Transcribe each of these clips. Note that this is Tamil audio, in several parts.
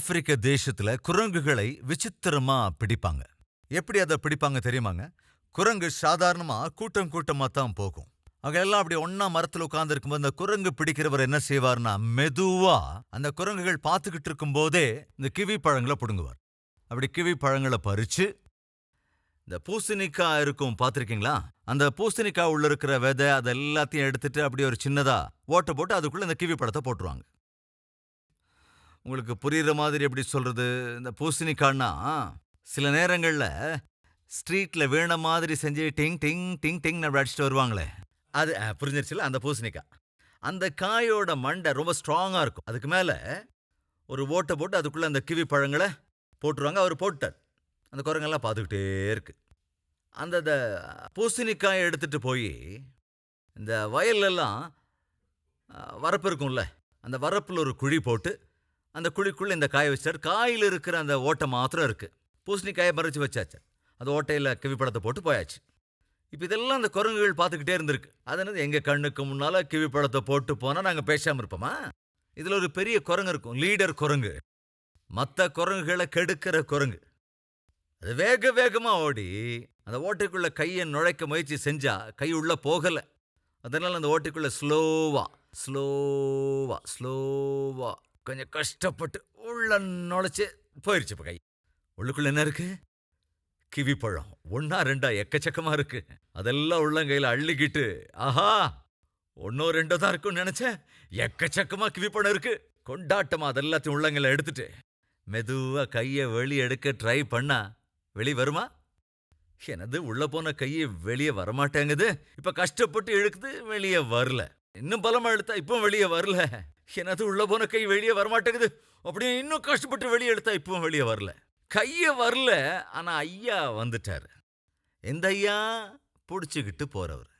ஆப்பிரிக்க தேசத்துல குரங்குகளை விசித்திரமா பிடிப்பாங்க. எப்படி அதை பிடிப்பாங்க தெரியுமாங்க? குரங்கு சாதாரணமா கூட்டம் கூட்டமா தான் போகும். அவங்க எல்லாம் அப்படி ஒன்னா மரத்துல உட்கார்ந்து இருக்கும்போது அந்த குரங்கு பிடிக்கிறவர் என்ன செய்வார்னா, மெதுவா அந்த குரங்குகள் பார்த்துக்கிட்டு இருக்கும் போதே இந்த கிவி பழங்களை புடுங்குவார். அப்படி கிவி பழங்களை பறிச்சு இந்த பூசணிக்காய் இருக்கும் பார்த்திருக்கீங்களா? அந்த பூசணிக்காய் உள்ள இருக்கிற விதை அதை எல்லாத்தையும் எடுத்துட்டு அப்படியே ஒரு சின்னதா ஓட்டை போட்டு அதுக்குள்ள இந்த கிவி பழத்தை போட்டுருவாங்க. உங்களுக்கு புரியுற மாதிரி எப்படி சொல்றது? இந்த பூசணிக்காய்னா சில நேரங்கள்ல ஸ்ட்ரீட்ல வீண மாதிரி செஞ்சு டிங் டிங் டிங் டிங் அடிச்சுட்டு வருவாங்களே, அது புரிஞ்சிருச்சுல, அந்த பூசணிக்காய். அந்த காயோட மண்டை ரொம்ப ஸ்ட்ராங்கா இருக்கும். அதுக்கு மேல ஒரு ஓட்டை போட்டு அதுக்குள்ள அந்த கிவி பழங்களை போட்டுருவாங்க. அவர் போட்டார். அந்த குரங்கெல்லாம் பார்த்துக்கிட்டே இருக்கு. அந்த பூசணிக்காயை எடுத்துட்டு போய் இந்த வயல்லெல்லாம் வரப்பு இருக்கும்ல, அந்த வரப்பில் ஒரு குழி போட்டு அந்த குழிக்குள்ள இந்த காயை வச்சார். காயில் இருக்கிற அந்த ஓட்டை மாத்திரம் இருக்கு. பூசணிக்காயை பறிச்சு வச்சாச்சு. அந்த ஓட்டையில் கிவிப்பழத்தை போட்டு போயாச்சு. இப்போ இதெல்லாம் அந்த குரங்குகள் பார்த்துக்கிட்டே இருந்திருக்கு. அதனால எங்கள் கண்ணுக்கு முன்னால் கிவிப்பழத்தை போட்டு போனால் நாங்கள் பேசாமல் இருப்போமா? இதில் ஒரு பெரிய குரங்கு இருக்கும், லீடர் குரங்கு, மற்ற குரங்குகளை கெடுக்கிற குரங்கு. அது வேக வேகமாக ஓடி அந்த ஓட்டைக்குள்ளே கையை நுழைக்க முயற்சி செஞ்சா கை உள்ள போகலை. அதனால அந்த ஓட்டைக்குள்ளே ஸ்லோவா ஸ்லோவா ஸ்லோவா கொஞ்சம் கஷ்டப்பட்டு உள்ள நுழைச்சு போயிடுச்சு. இப்போ கை உள்ளுக்குள்ள என்ன இருக்கு? கிவி பழம். ஒன்னா ரெண்டா எக்கச்சக்கமா இருக்கு. அதெல்லாம் உள்ளங்கையில் அள்ளிக்கிட்டு, ஆஹா ஒன்னோ ரெண்டோ தான் இருக்கும்னு நினைச்சேன், எக்கச்சக்கமா கிவி பழம் இருக்கு. கொண்டாட்டமா அதெல்லாத்தையும் உள்ளங்கையில எடுத்துட்டு மெதுவா கையை வெளியே எடுக்க ட்ரை பண்ணா வெளியே வருமா? எனது உள்ள போன கையை வெளியே வரமாட்டேங்குது. இப்ப கஷ்டப்பட்டு இழுக்குது, வெளியே வரல. இன்னும் பலமா இழுத்தா இப்போ வெளியே வரல. எனது உள்ள போன கை வெளியே வரமாட்டேங்குது. அப்படியே இன்னும் கஷ்டப்பட்டு வெளியே எடுத்தா இப்போ வெளியே வரல. கைய வரல, ஆனா ஐயா வந்துட்டாரு. எந்த ஐயா? புடிச்சுக்கிட்டு போறவர்.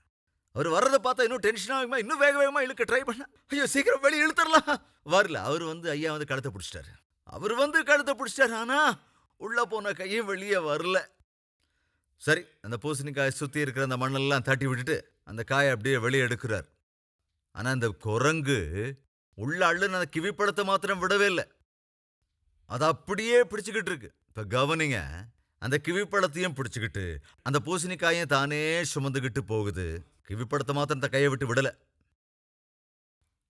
அவர் வர்றதை பார்த்தா இன்னும் டென்ஷன் ஆகுமா, இன்னும் வேக வேகமா இழுக்க ட்ரை பண்ண, ஐயோ சீக்கிரம் வெளியே இழுத்துடலாம். வரல. அவர் ஐயா கழுத்தை பிடிச்சிட்டாரு. அவர் கழுத்தை பிடிச்சிட்டாரு. ஆனா உள்ள போன கையும் வெளியே வரல. சரி, அந்த பூசணிக்காயை சுத்தி இருக்கிற அந்த மண்ணெல்லாம் தட்டி விட்டுட்டு அந்த காயை அப்படியே வெளியே எடுக்கிறார். ஆனா அந்த குரங்கு உள்ள அள்ளுன்னு அந்த கிவிப்பழத்தை மாத்திரம் விடவே இல்லை. அது அப்படியே பிடிச்சுக்கிட்டு இருக்கு. இப்ப கவனிங்க, அந்த கிவிப்பழத்தையும் பிடிச்சுக்கிட்டு அந்த பூசணிக்காயும் தானே சுமந்துக்கிட்டு போகுது. கிவிப்பழத்தை மாத்திரம் அந்த கையை விட்டு விடல.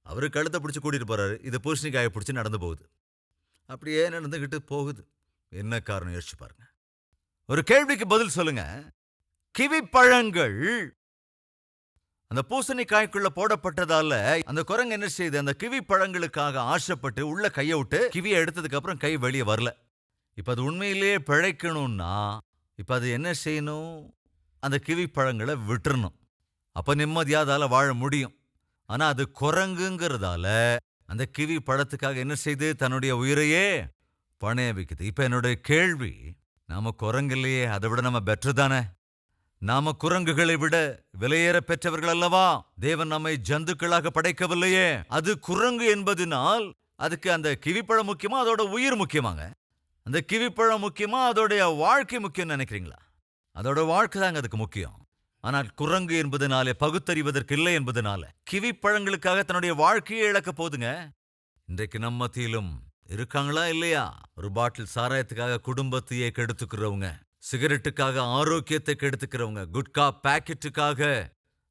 அவரு கழுத்தை பிடிச்சு கூட்டிட்டு போறாரு, இது பூசணிக்காயை பிடிச்சு நடந்து போகுது. அப்படியே நடந்துகிட்டு போகுது. என்ன காரணம் யோசிச்சு பாருங்க. ஒரு கேள்விக்கு பதில் சொல்லுங்க. கிவிப்பழங்கள் அந்த பூசணிக்காய்க்குள்ள போடப்பட்டதால அந்த குரங்கு என்ன செய்யுது? அந்த கிவி பழங்களுக்காக ஆசைப்பட்டு உள்ள கையை விட்டு கிவியை எடுத்ததுக்கு அப்புறம் கை வெளியே வரல. இப்ப அது உண்மையிலேயே பிழைக்கணும்னா இப்ப அது என்ன செய்யணும்? அந்த கிவி பழங்களை விட்டுறணும். அப்ப நிம்மதியா அதால வாழ முடியும். ஆனா அது குரங்குங்கிறதால அந்த கிவி பழத்துக்காக என்ன செய்து? தன்னுடைய உயிரையே பணைய வைக்குது. இப்ப என்னுடைய கேள்வி, நாம குரங்கு இல்லையே, அதை விட நம்ம பெட்டர் தானே? நாம குரங்குகளை விட விலையேற பெற்றவர்கள் அல்லவா? தேவன் நம்மை ஜந்துக்களாக படைக்கவில்லையே. அது குரங்கு என்பதனால் அதுக்கு அந்த கிவிப்பழம் முக்கியமா, அதோட உயிர் முக்கியமாங்க? அந்த கிவிப்பழம் முக்கியமா, அதோடைய வாழ்க்கை முக்கியம் நினைக்கிறீங்களா? அதோட வாழ்க்கை தாங்க அதுக்கு முக்கியம். ஆனால் குரங்கு என்பதனாலே பகுத்தறிவதற்கு இல்லை என்பதனால கிவிப்பழங்களுக்காக தன்னுடைய வாழ்க்கையை இழக்க போதுங்க. இன்றைக்கு நம்ம மத்தியிலும் இருக்காங்களா இல்லையா? ஒரு பாட்டில் சாராயத்துக்காக குடும்பத்தையே கெடுத்துக்கிறவங்க, சிகரெட்டுக்காக ஆரோக்கியத்தை கெடுத்துக்கிறவங்க, குட்கா பாக்கெட்டுக்காக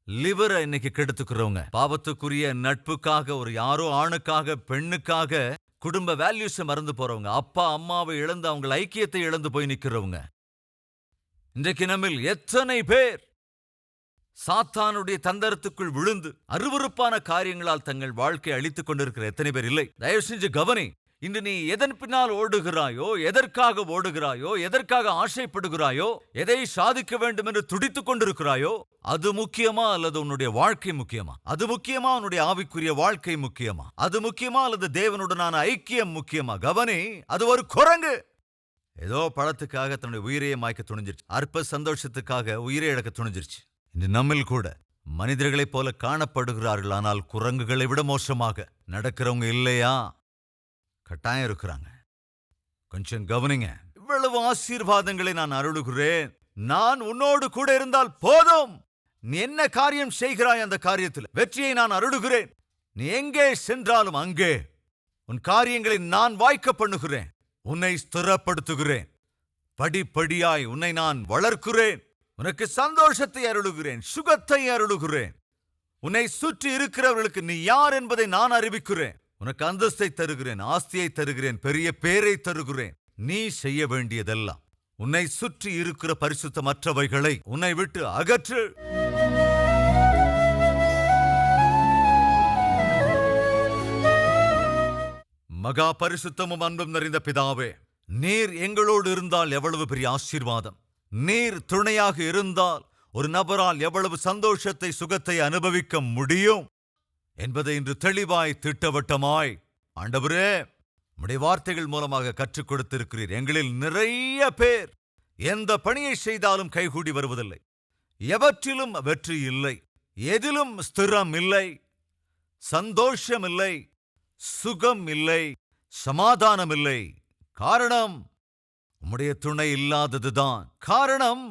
லிவரை இன்னைக்கு கெடுத்துக்கிறவங்க, பாவத்துக்குரிய நட்புக்காக ஒரு யாரோ ஆணுக்காக பெண்ணுக்காக குடும்ப வேல்யூஸ் மறந்து போறவங்க, அப்பா அம்மாவை இழந்து அவங்க ஐக்கியத்தை இழந்து போய் நிக்கிறவங்க. இன்றைக்கு நம்மில் எத்தனை பேர் சாத்தானுடைய தந்தரத்துக்குள் விழுந்து அருவருப்பான காரியங்களால் தங்கள் வாழ்க்கையை அழித்துக் கொண்டிருக்கிற எத்தனை பேர் இல்லை? தயவு செஞ்சு கவனி. இன்று நீ எதன் பின்னால் ஓடுகிறாயோ, எதற்காக ஓடுகிறாயோ, எதற்காக ஆசைப்படுகிறாயோ, எதை சாதிக்க வேண்டும் என்று துடித்துக் கொண்டிருக்கிறாயோ, அது முக்கியமா அல்லது உன்னுடைய வாழ்க்கை முக்கியமா? அது முக்கியமா உன்னுடைய ஆவிக்குரிய வாழ்க்கை முக்கியமா? அது முக்கியமா அல்லது தேவனுடனான ஐக்கியம் முக்கியமா? கவனி, அது ஒரு குரங்கு. ஏதோ பழத்துக்காக தன்னுடைய உயிரையே மாய்க்க துணிஞ்சிருச்சு. அற்ப சந்தோஷத்துக்காக உயிரை இழக்க துணிஞ்சிருச்சு. இன்று நம்மில் கூட மனிதர்களைப் போல காணப்படுகிறார்கள், ஆனால் குரங்குகளை விட மோசமாக நடக்கிறவங்க இல்லையா? கட்டாயம் இருக்கிறாங்க. கொஞ்சம் கவனிங்க. இவ்வளவு ஆசீர்வாதங்களை நான் அருளுகிறேன். நான் உன்னோடு கூட இருந்தால் போதும். நீ என்ன காரியம் செய்கிறாய் அந்த காரியத்தில் வெற்றியை நான் அருளுகிறேன். நீ எங்கே சென்றாலும் அங்கே உன் காரியங்களை நான் வாய்க்க பண்ணுகிறேன். உன்னை ஸ்திரப்படுத்துகிறேன். படிப்படியாய் உன்னை நான் வளர்க்கிறேன். உனக்கு சந்தோஷத்தை அருளுகிறேன், சுகத்தை அருளுகிறேன். உன்னை சுற்றி இருக்கிறவர்களுக்கு நீ யார் என்பதை நான் அறிவிக்கிறேன். உனக்கு அந்தஸ்தை தருகிறேன், ஆஸ்தியை தருகிறேன், பெரிய பேரை தருகிறேன். நீ செய்ய வேண்டியதெல்லாம் உன்னை சுற்றி இருக்கிற பரிசுத்தமற்றவைகளை உன்னை விட்டு அகற்று. மகா பரிசுத்தமும் அன்பும் நிறைந்த பிதாவே, நீர் எங்களோடு இருந்தால் எவ்வளவு பெரிய ஆசீர்வாதம். நீர் துணையாக இருந்தால் ஒரு நபரால் எவ்வளவு சந்தோஷத்தை, சுகத்தை அனுபவிக்க முடியும் என்பதை இன்று தெளிவாய் திட்டவட்டமாய் ஆண்டவரே உம்முடைய வார்த்தைகள் மூலமாக கற்றுக் கொடுத்திருக்கிறீர். எங்களில் நிறைய பேர் எந்த பணியை செய்தாலும் கைகூடி வருவதில்லை, எவற்றிலும் வெற்றி இல்லை, எதிலும் ஸ்திரம் இல்லை, சந்தோஷம் இல்லை, சுகம் இல்லை, சமாதானம் இல்லை. காரணம் உம்முடைய துணை இல்லாததுதான். காரணம்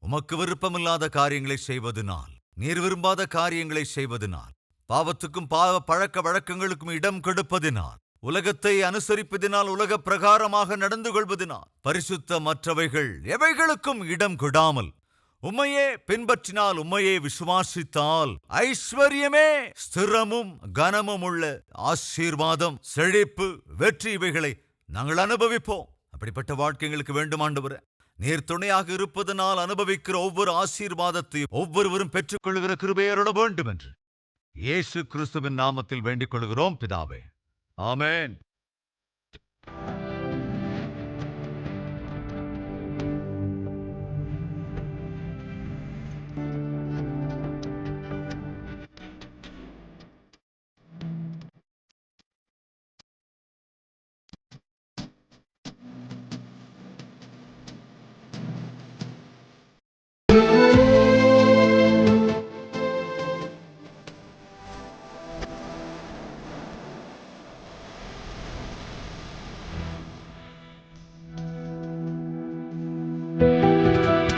உமக்கு விருப்பமில்லாத காரியங்களை செய்வதனால், நீர் விரும்பாத காரியங்களை செய்வதனால், பாவத்துக்கும் பாவ பழக்க வழக்கங்களுக்கும் இடம் கொடுப்பதினால், உலகத்தை அனுசரிப்பதினால், உலக பிரகாரமாக நடந்து கொள்வதினால், பரிசுத்தமற்றவைகள் எவைகளுக்கும் இடம் கொடாமல் உம்மையே பின்பற்றினால், உம்மையே விசுவாசித்தால், ஐஸ்வர்யமே, ஸ்திரமும் கனமும் உள்ள ஆசீர்வாதம், செழிப்பு, வெற்றி இவைகளை நாங்கள் அனுபவிப்போம். அப்படிப்பட்ட வாழ்க்கை எங்களுக்கு வேண்டும் ஆண்டவரே. நீர் துணையாக இருப்பதனால் அனுபவிக்கிற ஒவ்வொரு ஆசீர்வாதத்தையும் ஒவ்வொருவரும் பெற்றுக்கொள்கிற கிருபையை அருள வேண்டும் என்று இயேசு கிறிஸ்துவின் நாமத்தில் வேண்டிக் கொள்கிறோம் பிதாவே. ஆமென்.